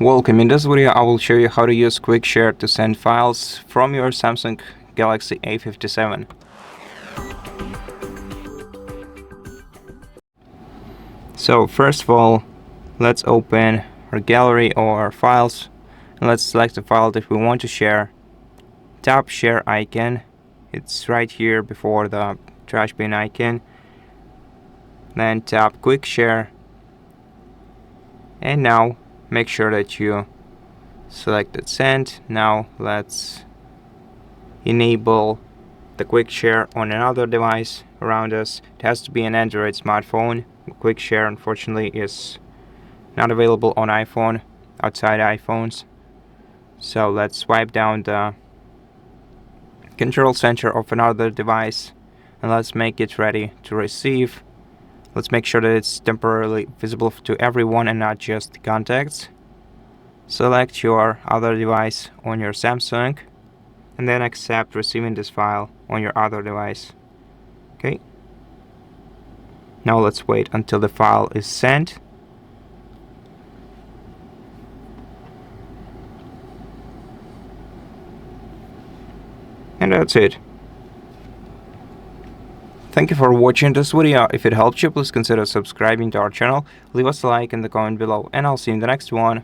Welcome. In this video I will show you how to use Quick Share to send files from your Samsung Galaxy A57. So first of all, let's open our gallery or our files and let's select the file that we want to share. Tap share icon. It's right here before the trash bin icon. Then tap Quick Share, and now make sure that you selected send. Now let's enable the Quick Share on another device around us. It has to be an Android smartphone. Quick Share unfortunately is not available on iPhone, outside iPhones. So let's swipe down the control center of another device and let's make it ready to receive. Let's make sure that it's temporarily visible to everyone and not just contacts. Select your other device on your Samsung and then accept receiving this file on your other device. Okay. Now let's wait until the file is sent. And that's it. Thank you for watching this video. If it helped you, please consider subscribing to our channel, leave us a like in the comment below, and I'll see you in the next one.